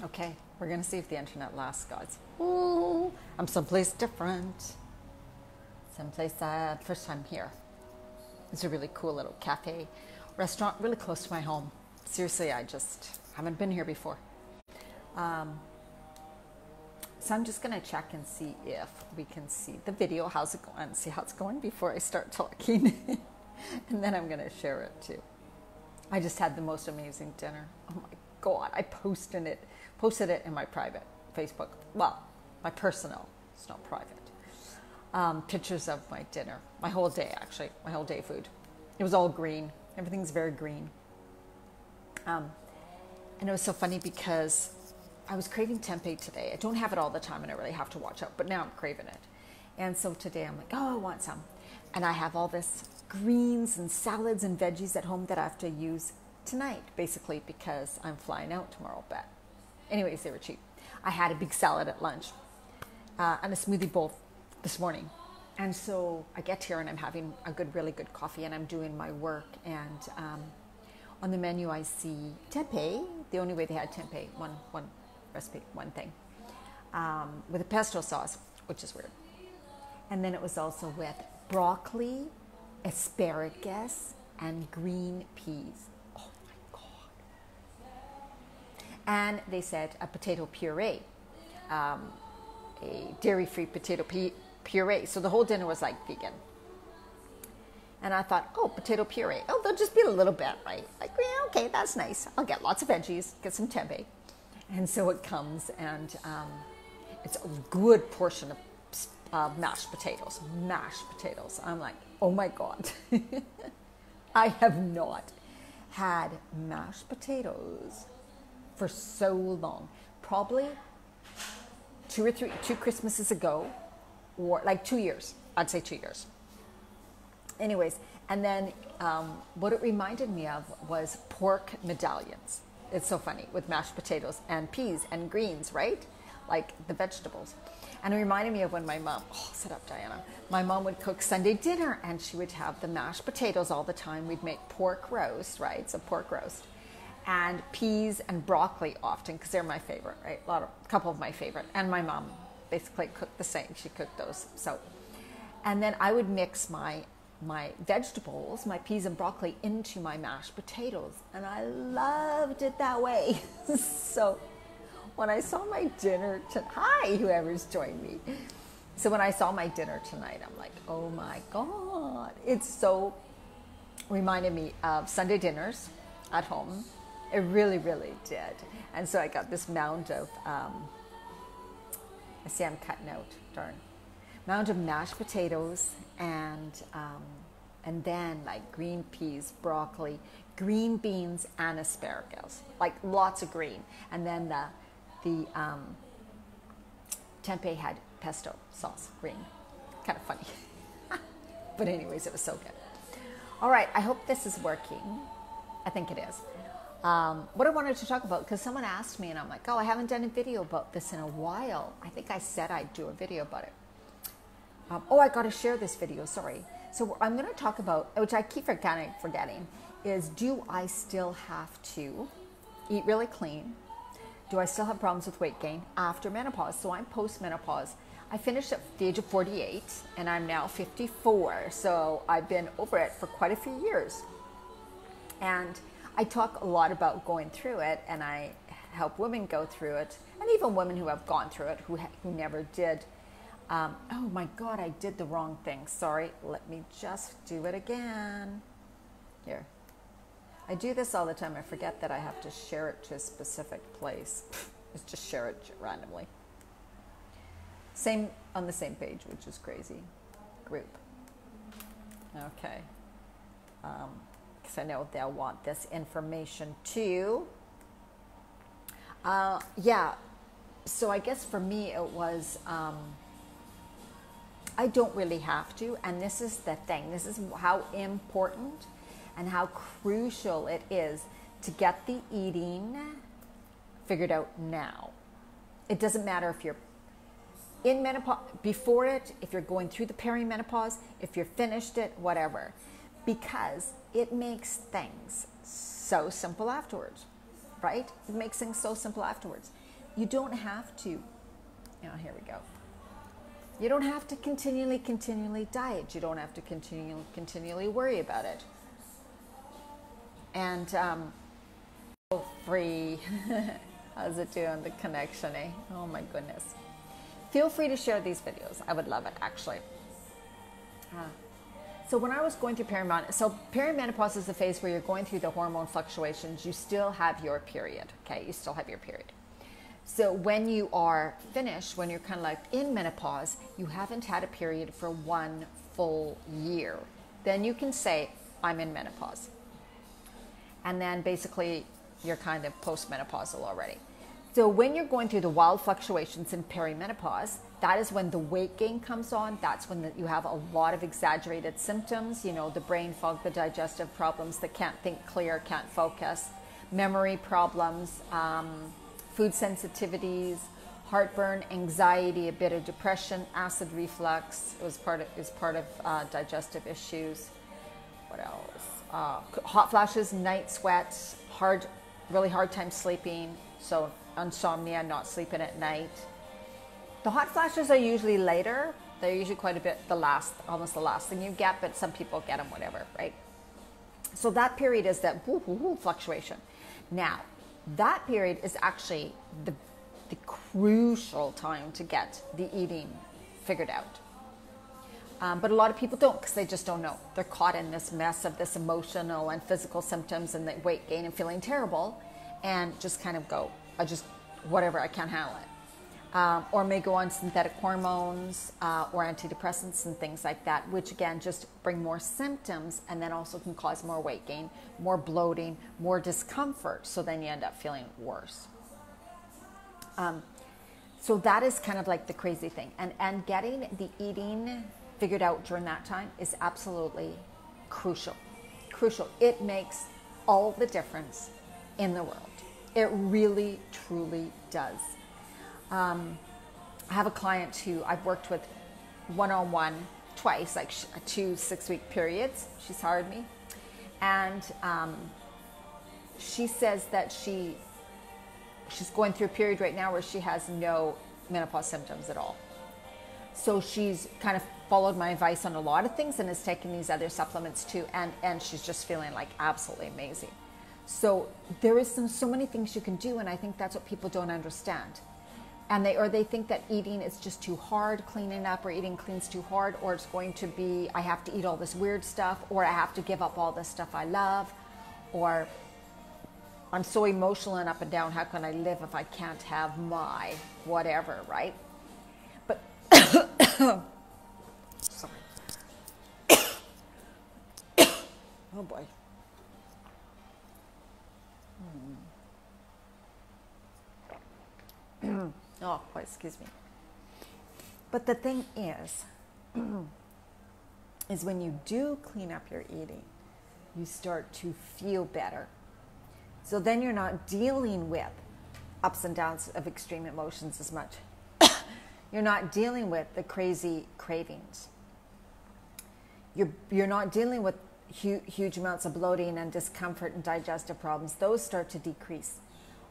Okay, we're gonna see if the internet lasts, guys. Ooh, I'm someplace different. Someplace first time here. It's a really cool little cafe, restaurant, really close to my home. Seriously, I just haven't been here before. So I'm just gonna check and see if we can see the video. How's it going? See how it's going before I start talking. And then I'm gonna share it too. I just had the most amazing dinner. Oh my God, I posted it in my private Facebook. Well, my personal, it's not private. Pictures of my dinner, my whole day actually, my whole day food. It was all green. Everything's very green. And it was so funny because I was craving tempeh today. I don't have it all the time and I really have to watch out, but now I'm craving it. And so today I'm like, oh, I want some. And I have all this greens and salads and veggies at home that I have to use tonight, basically because I'm flying out tomorrow. But anyways, they were cheap. I had a big salad at lunch and a smoothie bowl this morning. And so I get here and I'm having a really good coffee and I'm doing my work. And on the menu I see tempeh. The only way they had tempeh, one recipe, one thing, with a pesto sauce, which is weird. And then it was also with broccoli, asparagus, and green peas. Oh my God. And they said a potato puree, a dairy-free potato puree. So the whole dinner was like vegan. And I thought, oh, potato puree. Oh, there'll just be a little bit, right? Like, yeah, okay, that's nice. I'll get lots of veggies, get some tempeh. And so it comes and it's a good portion of mashed potatoes. I'm like, oh my God. I have not had mashed potatoes for so long. Probably two Christmases ago, or like 2 years. I'd say 2 years. Anyways, and then what it reminded me of was pork medallions. It's so funny with mashed potatoes and peas and greens, right? Like the vegetables. And it reminded me of when my mom, sit up, Diana. My mom would cook Sunday dinner and she would have the mashed potatoes all the time. We'd make pork roast, right? So pork roast. And peas and broccoli often, because they're my favorite, right? A couple of my favorite. And my mom basically cooked the same. She cooked those. So, and then I would mix my vegetables, my peas and broccoli, into my mashed potatoes. And I loved it that way. So when I saw my dinner hi, whoever's joined me. So when I saw my dinner tonight, I'm like, oh my God. It's so reminded me of Sunday dinners at home. It really, really did. And so I got this mound of, I see I'm cutting out, darn. Mound of mashed potatoes and then like green peas, broccoli, green beans, and asparagus, like lots of green. And then the tempeh had pesto sauce, green, kind of funny. But anyways, it was so good. All right, I hope this is working. I think it is. What I wanted to talk about, because someone asked me and I'm like, oh, I haven't done a video about this in a while. I think I said I'd do a video about it. I got to share this video, sorry. So I'm going to talk about, which I keep forgetting, is do I still have to eat really clean? Do I still have problems with weight gain after menopause? So I'm post-menopause. I finished at the age of 48 and I'm now 54. So I've been over it for quite a few years. And I talk a lot about going through it and I help women go through it, and even women who have gone through it who never did. Oh my God, I did the wrong thing. Sorry, let me just do it again. Here. I do this all the time. I forget that I have to share it to a specific place. Let's just share it randomly. Same on the same page, which is crazy. Group. Okay. Because I know they'll want this information too. Yeah. So I guess for me it was, I don't really have to. And this is the thing. This is how important and how crucial it is to get the eating figured out now. It doesn't matter if you're in menopause, before it, if you're going through the perimenopause, if you're finished it, whatever. Because it makes things so simple afterwards, right? It makes things so simple afterwards. you don't have to, here we go. You don't have to continually diet. You don't have to continually worry about it. And feel free. How's it doing, the connection, eh? Oh my goodness. Feel free to share these videos. I would love it, actually. So when I was going through perimenopause is the phase where you're going through the hormone fluctuations. You still have your period, okay? You still have your period. So when you are finished, when you're kind of like in menopause, you haven't had a period for 1 full year. Then you can say, I'm in menopause. And then basically you're kind of postmenopausal already. So when you're going through the wild fluctuations in perimenopause, that is when the weight gain comes on. That's when you have a lot of exaggerated symptoms, the brain fog, the digestive problems, that can't think clear, can't focus, memory problems, food sensitivities, heartburn, anxiety, a bit of depression, acid reflux. It was part of digestive issues. What else? Hot flashes, night sweats, really hard time sleeping. So insomnia, not sleeping at night. The hot flashes are usually later. They're usually quite a bit almost the last thing you get, but some people get them, whatever, right? So that period is that fluctuation. Now, that period is actually the crucial time to get the eating figured out. But a lot of people don't, because they just don't know. They're caught in this mess of this emotional and physical symptoms and the weight gain and feeling terrible, and just kind of go, I can't handle it. Or may go on synthetic hormones or antidepressants and things like that, which again just bring more symptoms and then also can cause more weight gain, more bloating, more discomfort. So then you end up feeling worse. So that is kind of like the crazy thing. And getting the eating figured out during that time is absolutely crucial. Crucial. It makes all the difference in the world. It really, truly does. I have a client who I've worked with one-on-one twice, like 2 6-week periods. She's hired me. And she says that she's going through a period right now where she has no menopause symptoms at all. So she's kind of followed my advice on a lot of things and is taking these other supplements too. And she's just feeling like absolutely amazing. So there is so many things you can do. And I think that's what people don't understand. And they think that eating is just too hard, cleaning up, or eating clean's too hard, or it's going to be, I have to eat all this weird stuff, or I have to give up all this stuff I love, or I'm so emotional and up and down, how can I live if I can't have my whatever, right? But, sorry. Oh boy. Oh, boy, excuse me. But the thing is when you do clean up your eating, you start to feel better. So then you're not dealing with ups and downs of extreme emotions as much. You're not dealing with the crazy cravings. You're not dealing with huge amounts of bloating and discomfort and digestive problems. Those start to decrease.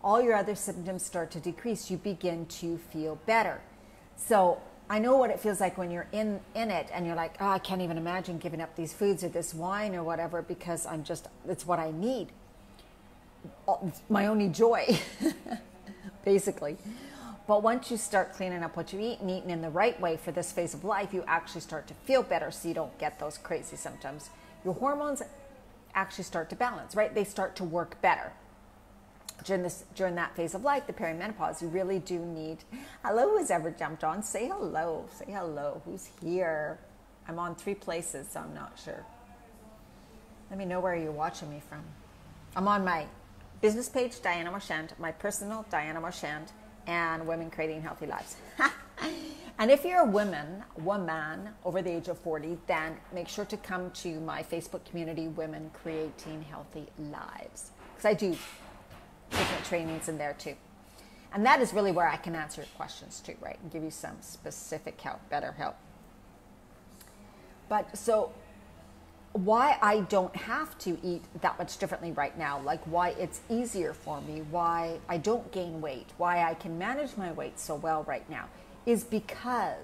All your other symptoms start to decrease. You begin to feel better. So I know what it feels like when you're in it and you're like, oh, I can't even imagine giving up these foods or this wine or whatever, because it's what I need. It's my only joy, basically. But once you start cleaning up what you eat and eating in the right way for this phase of life, you actually start to feel better, so you don't get those crazy symptoms. Your hormones actually start to balance, right? They start to work better. During that phase of life, the perimenopause, you really do need, hello, who's ever jumped on? Say hello. Who's here? I'm on 3 places, so I'm not sure. Let me know where you're watching me from. I'm on my business page, Diana Marchand, my personal, Diana Marchand, and Women Creating Healthy Lives. And if you're a woman over the age of 40, then make sure to come to my Facebook community, Women Creating Healthy Lives. Because I do different trainings in there too. And that is really where I can answer your questions too, right? And give you some specific help, better help. But so why I don't have to eat that much differently right now, like why it's easier for me, why I don't gain weight, why I can manage my weight so well right now, is because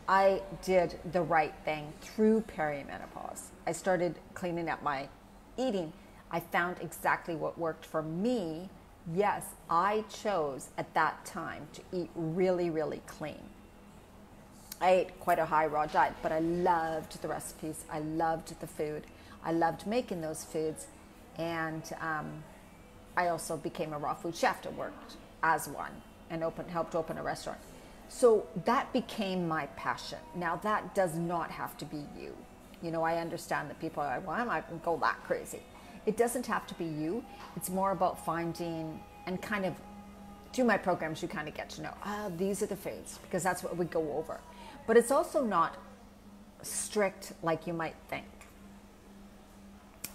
I did the right thing through perimenopause. I started cleaning up my eating. I found exactly what worked for me. Yes, I chose at that time to eat really, really clean. I ate quite a high raw diet, but I loved the recipes. I loved the food. I loved making those foods. And I also became a raw food chef and worked as one and helped open a restaurant. So that became my passion. Now that does not have to be you. You know, I understand that people are like, well, I might go that crazy. It doesn't have to be you. It's more about finding and kind of, through my programs, you kind of get to know, these are the foods, because that's what we go over. But it's also not strict like you might think.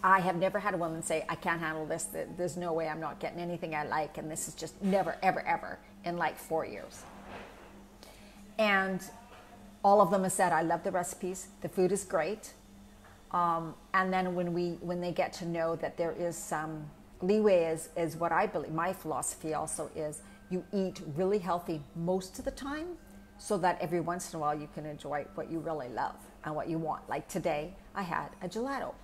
I have never had a woman say, I can't handle this. There's no way I'm not getting anything I like. And this is just never, ever, ever in like 4 years. And all of them have said, I love the recipes. The food is great. And then when they get to know that there is some leeway is what I believe, my philosophy also is, you eat really healthy most of the time so that every once in a while you can enjoy what you really love and what you want. Like today, I had a gelato,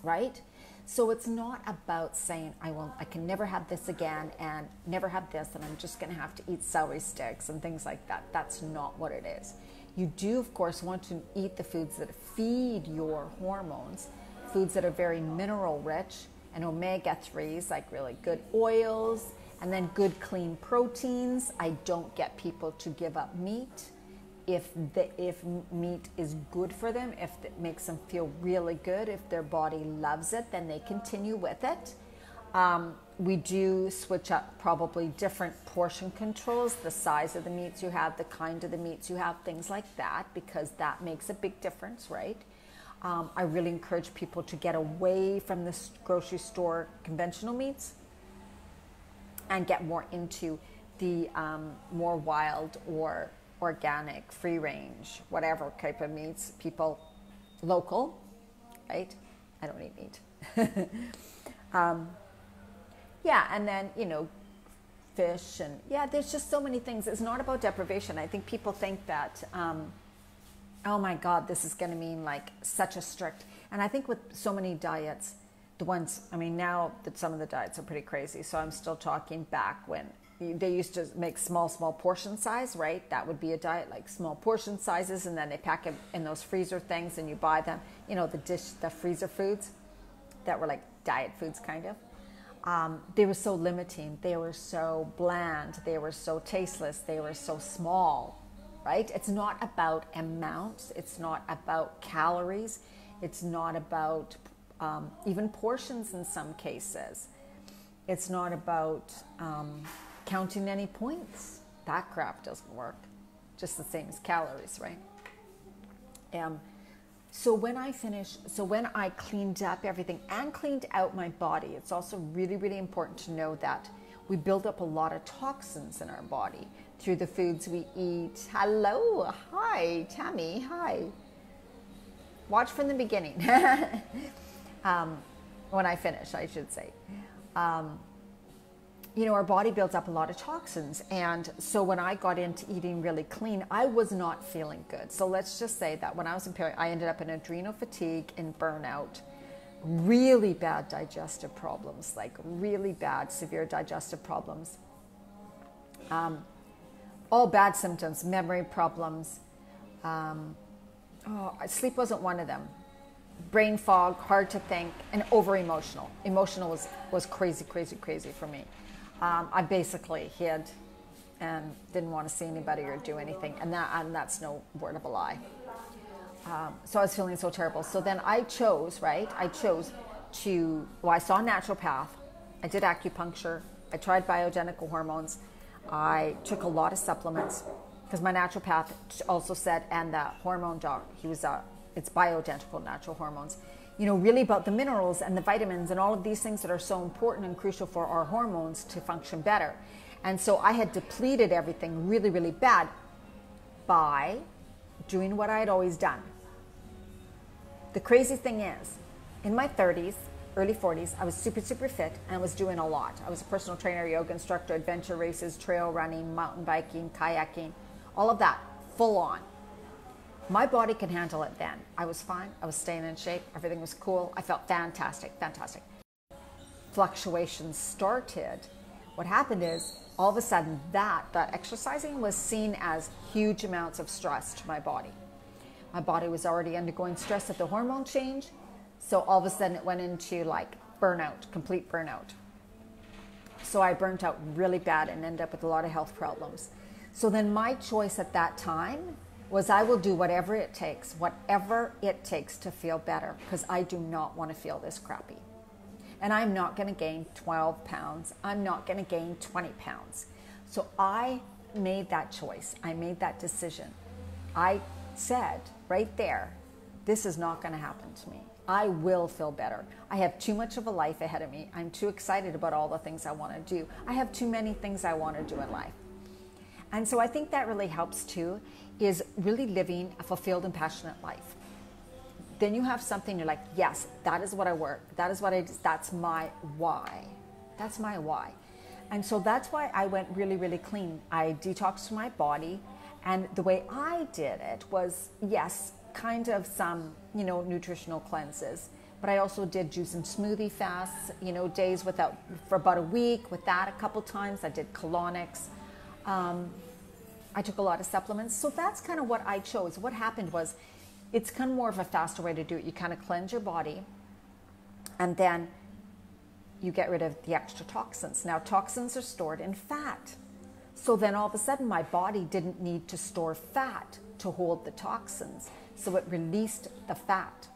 right? So it's not about saying, I can never have this again and never have this and I'm just gonna have to eat celery sticks and things like that. That's not what it is. You do, of course, want to eat the foods that feed your hormones, foods that are very mineral rich and omega-3s, like really good oils, and then good clean proteins. I don't get people to give up meat if meat is good for them, if it makes them feel really good, if their body loves it, then they continue with it. We do switch up probably different portion controls, the size of the meats you have, the kind of the meats you have, things like that, because that makes a big difference, right? I really encourage people to get away from the grocery store conventional meats and get more into the more wild or organic, free range, whatever type of meats, local, right? I don't eat meat. Yeah, and then, fish and, there's just so many things. It's not about deprivation. I think people think that, oh my God, this is going to mean like such a strict, and I think with so many diets, now that some of the diets are pretty crazy, so I'm still talking back when they used to make small portion size, right? That would be a diet, like small portion sizes, and then they pack them in those freezer things and you buy them, the freezer foods that were like diet foods kind of. They were so limiting. They were so bland. They were so tasteless. They were so small, right? It's not about amounts. It's not about calories. It's not about even portions in some cases. It's not about counting any points. That crap doesn't work. Just the same as calories, right? So when I cleaned up everything and cleaned out my body, it's also really, really important to know that we build up a lot of toxins in our body through the foods we eat. Hello, hi, Tammy, hi. Watch from the beginning. When I finish, I should say. Our body builds up a lot of toxins. And so when I got into eating really clean, I was not feeling good. So let's just say that when I was in period, I ended up in adrenal fatigue and burnout, really bad digestive problems, like really bad, severe digestive problems. All bad symptoms, memory problems. Sleep wasn't one of them. Brain fog, hard to think, and over-emotional. Emotional was crazy, crazy, crazy for me. I basically hid and didn't want to see anybody or do anything, and that's no word of a lie. So I was feeling so terrible. So then I chose to, I saw a naturopath. I did acupuncture. I tried bioidentical hormones. I took a lot of supplements because my naturopath also said, and the hormone doc, it's bioidentical natural hormones, really about the minerals and the vitamins and all of these things that are so important and crucial for our hormones to function better. And so I had depleted everything really, really bad by doing what I had always done. The crazy thing is, in my 30s, early 40s, I was super, super fit and I was doing a lot. I was a personal trainer, yoga instructor, adventure races, trail running, mountain biking, kayaking, all of that, full on. My body can handle it then. I was fine. I was staying in shape. Everything was cool. I felt fantastic, fantastic. Fluctuations started. What happened is, all of a sudden, that exercising was seen as huge amounts of stress to my body. My body was already undergoing stress at the hormone change. So all of a sudden it went into like burnout, complete burnout. So I burnt out really bad and ended up with a lot of health problems. So then my choice at that time was I will do whatever it takes to feel better, because I do not want to feel this crappy. And I'm not going to gain 12 pounds. I'm not going to gain 20 pounds. So I made that choice. I made that decision. I said right there, this is not going to happen to me. I will feel better. I have too much of a life ahead of me. I'm too excited about all the things I want to do. I have too many things I want to do in life. And so I think that really helps too, is really living a fulfilled and passionate life. Then you have something you're like, yes, that is what I work. That is what I do. That's my why. That's my why. And so that's why I went really, really clean. I detoxed my body. And the way I did it was, yes, kind of some, nutritional cleanses. But I also did juice and smoothie fasts, days without, for about a week with that a couple times. I did colonics. I took a lot of supplements. So that's kind of what I chose. What happened was, it's kind of more of a faster way to do it. You kind of cleanse your body and then you get rid of the extra toxins. Now, toxins are stored in fat. So then all of a sudden my body didn't need to store fat to hold the toxins. So it released the fat.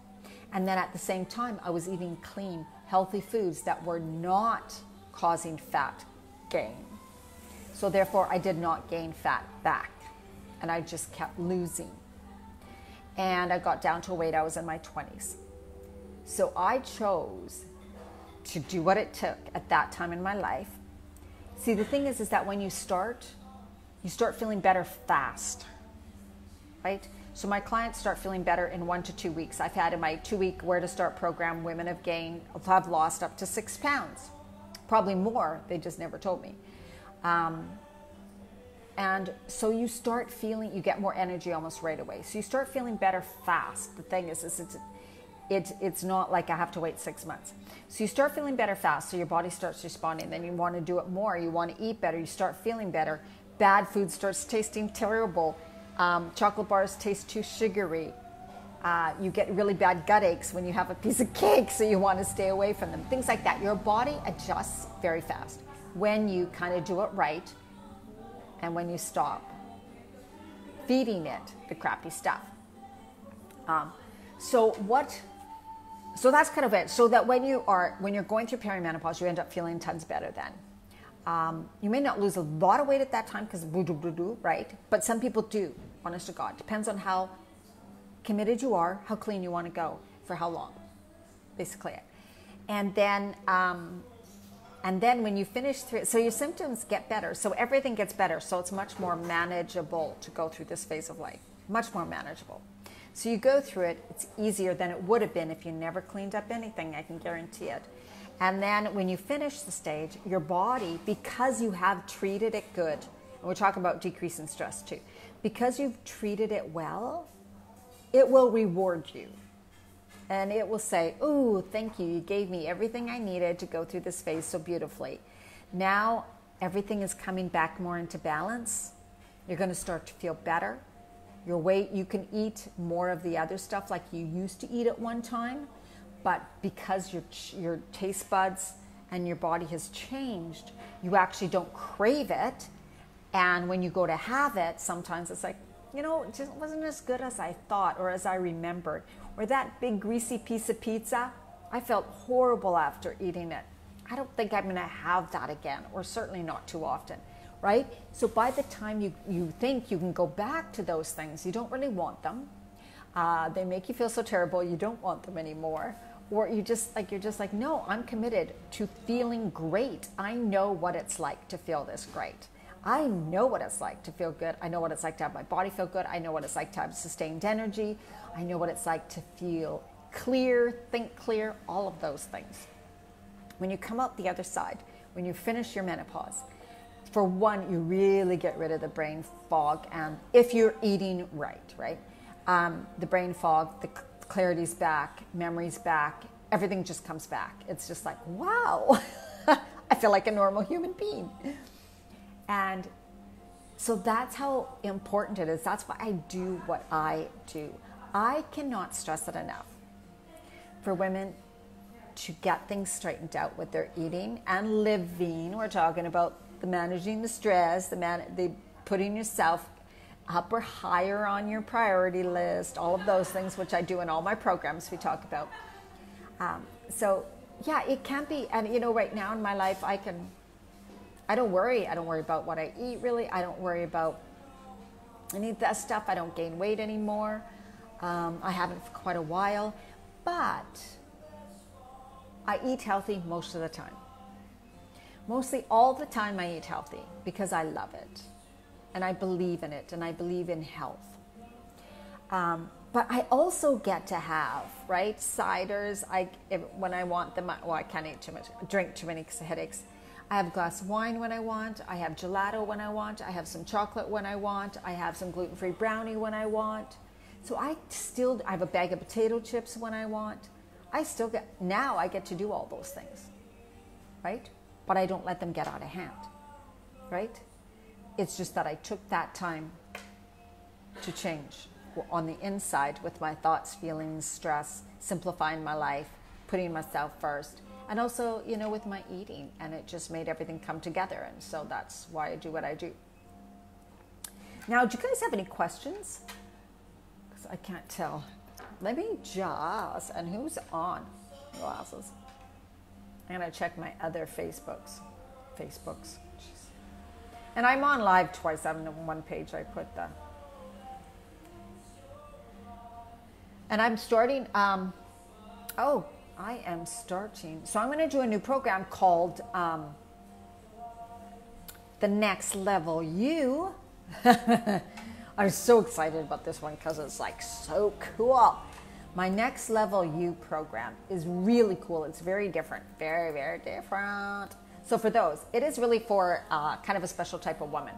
And then at the same time, I was eating clean, healthy foods that were not causing fat gain. So therefore, I did not gain fat back. And I just kept losing. And I got down to a weight I was in my 20s. So I chose to do what it took at that time in my life. See, the thing is that when you start feeling better fast, right? So my clients start feeling better in 1 to 2 weeks. I've had in my 2-week Where to Start program, women have lost up to 6 pounds. Probably more, they just never told me. And so you start feeling, you get more energy almost right away. So you start feeling better fast. The thing is it's not like I have to wait 6 months. So you start feeling better fast, so your body starts responding. Then you want to do it more. You want to eat better. You start feeling better. Bad food starts tasting terrible. Chocolate bars taste too sugary. You get really bad gut aches when you have a piece of cake, so you want to stay away from them. Things like that. Your body adjusts very fast when you kind of do it right and when you stop feeding it the crappy stuff. So that's kind of it. So that when you're going through perimenopause, you end up feeling tons better then. You may not lose a lot of weight at that time because right? But some people do, honest to God. Depends on how committed you are, how clean you want to go, for how long, basically it. And then when you finish through it, so your symptoms get better. So everything gets better. So it's much more manageable to go through this phase of life. Much more manageable. So you go through it, it's easier than it would have been if you never cleaned up anything, I can guarantee it. And then when you finish the stage, your body, because you have treated it good, and we're talking about decreasing stress too, because you've treated it well, it will reward you. And it will say, ooh, thank you. You gave me everything I needed to go through this phase so beautifully. Now everything is coming back more into balance. You're going to start to feel better. Your weight, you can eat more of the other stuff like you used to eat at one time. But because your taste buds and your body has changed, you actually don't crave it. And when you go to have it, sometimes it's like, it just wasn't as good as I thought or as I remembered. Or that big greasy piece of pizza, I felt horrible after eating it. I don't think I'm going to have that again, or certainly not too often, right? So by the time you think you can go back to those things, you don't really want them. They make you feel so terrible, you don't want them anymore. Or you're just like, no, I'm committed to feeling great. I know what it's like to feel this great. I know what it's like to feel good. I know what it's like to have my body feel good. I know what it's like to have sustained energy. I know what it's like to feel clear, think clear, all of those things. When you come out the other side, when you finish your menopause, for one, you really get rid of the brain fog, and if you're eating right? The brain fog, the clarity's back, memory's back, everything just comes back. It's just like, wow, I feel like a normal human being. And so that's how important it is. That's why I do what I do. I cannot stress it enough for women to get things straightened out with their eating and living. We're talking about the managing the stress, the putting yourself up or higher on your priority list, all of those things, which I do in all my programs we talk about. So yeah, it can be. And you know, right now in my life, I don't worry about what I eat, really. I don't worry about any of that stuff. I don't gain weight anymore. I haven't for quite a while, but I eat healthy most of the time. Mostly all the time I eat healthy because I love it and I believe in it and I believe in health. But I also get to have, right, ciders. When I want them, well, I can't eat too much, drink too many because of headaches. I have a glass of wine when I want. I have gelato when I want. I have some chocolate when I want. I have some gluten-free brownie when I want. So I have a bag of potato chips when I want. Now I get to do all those things, right? But I don't let them get out of hand, right? It's just that I took that time to change on the inside with my thoughts, feelings, stress, simplifying my life, putting myself first, and also, you know, with my eating, and it just made everything come together. And so that's why I do what I do. Now, do you guys have any questions? Because I can't tell. Let me just, and who's on glasses? I'm going to check my other Facebooks. Jeez. And I'm on live twice. I have one page I put the. And I'm starting, I am starting. So I'm going to do a new program called The Next Level You. I'm so excited about this one because it's like so cool. My Next Level You program is really cool. It's very different. Very, very different. So for those, it is really for kind of a special type of woman.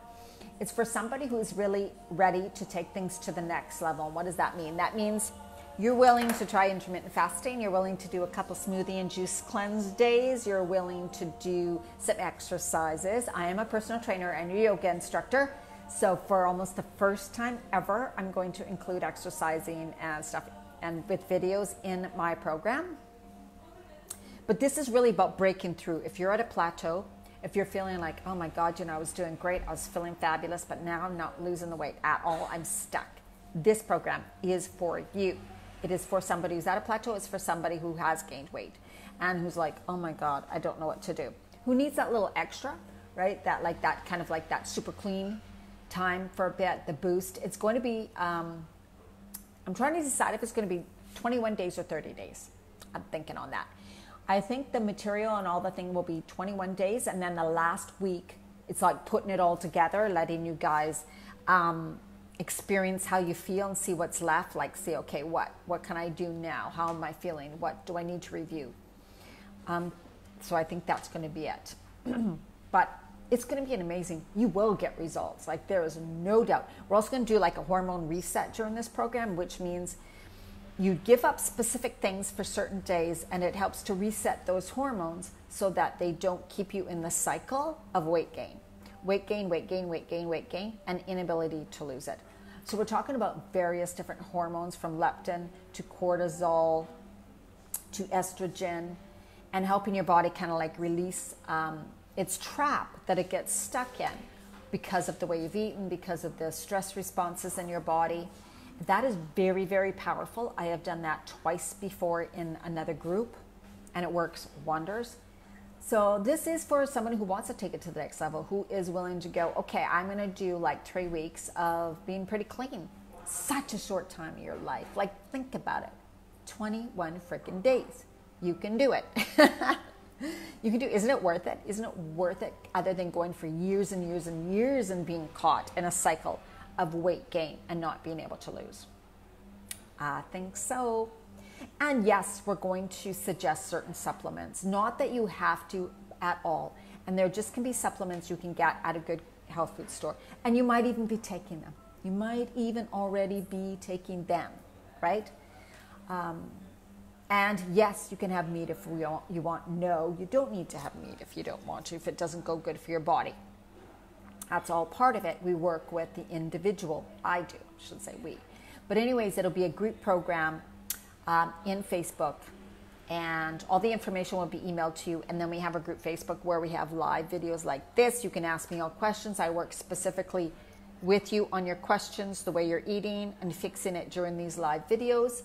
It's for somebody who's really ready to take things to the next level. And what does that mean? That means you're willing to try intermittent fasting. You're willing to do a couple smoothie and juice cleanse days. You're willing to do some exercises. I am a personal trainer and a yoga instructor. So for almost the first time ever, I'm going to include exercising and stuff and with videos in my program. But this is really about breaking through. If you're at a plateau, if you're feeling like, oh my God, you know, I was doing great, I was feeling fabulous, but now I'm not losing the weight at all, I'm stuck. This program is for you. It is for somebody who's at a plateau. It's for somebody who has gained weight and who's like, oh my God, I don't know what to do. Who needs that little extra, right? That kind of like that super clean time for a bit, the boost. It's going to be, I'm trying to decide if it's going to be 21 days or 30 days. I'm thinking on that. I think the material and all the thing will be 21 days. And then the last week, it's like putting it all together, letting you guys experience how you feel and see what's left. Like, see, okay, what can I do now? How am I feeling? What do I need to review? So I think that's going to be it. But it's going to be an amazing, you will get results. Like, there is no doubt. We're also going to do like a hormone reset during this program, which means you give up specific things for certain days and it helps to reset those hormones so that they don't keep you in the cycle of weight gain. Weight gain, weight gain, weight gain, weight gain, and inability to lose it. So we're talking about various different hormones, from leptin to cortisol to estrogen, and helping your body kind of like release its trap that it gets stuck in because of the way you've eaten, because of the stress responses in your body. That is very, very powerful. I have done that twice before in another group, and it works wonders. So this is for someone who wants to take it to the next level, who is willing to go, okay, I'm going to do like 3 weeks of being pretty clean. Such a short time of your life. Like, think about it. 21 freaking days. You can do it. You can do it. Isn't it worth it? Isn't it worth it, other than going for years and years and years and being caught in a cycle of weight gain and not being able to lose? I think so. And yes, we're going to suggest certain supplements. Not that you have to at all. And there just can be supplements you can get at a good health food store. And you might even be taking them. You might even already be taking them, right? And yes, you can have meat if you want. No, you don't need to have meat if you don't want to, if it doesn't go good for your body. That's all part of it. We work with the individual. I do, I should say we. But anyways, it'll be a group program in Facebook, and all the information will be emailed to you. And then we have a group Facebook where we have live videos like this. You can ask me all questions. I work specifically with you on your questions, the way you're eating, and fixing it during these live videos.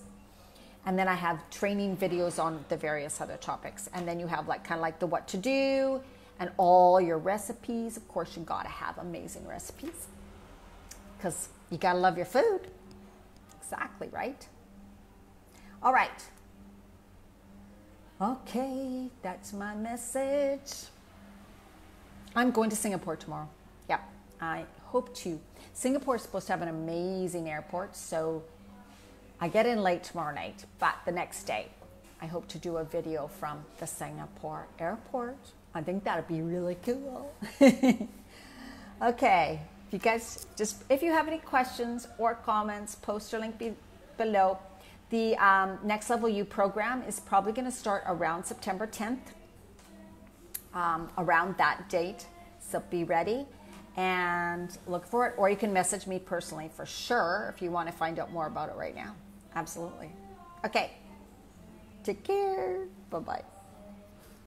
And then I have training videos on the various other topics. And then you have like kind of like the what to do and all your recipes. Of course, you gotta have amazing recipes because you gotta love your food. Exactly, right? All right. Okay, that's my message. I'm going to Singapore tomorrow. Yeah, I hope to. Singapore is supposed to have an amazing airport, so I get in late tomorrow night, but the next day, I hope to do a video from the Singapore airport. I think that'd be really cool. Okay, you guys, if you have any questions or comments, post your link below. The Next Level You program is probably going to start around September 10th, around that date. So be ready and look for it. Or you can message me personally for sure if you want to find out more about it right now. Absolutely. Okay. Take care. Bye-bye.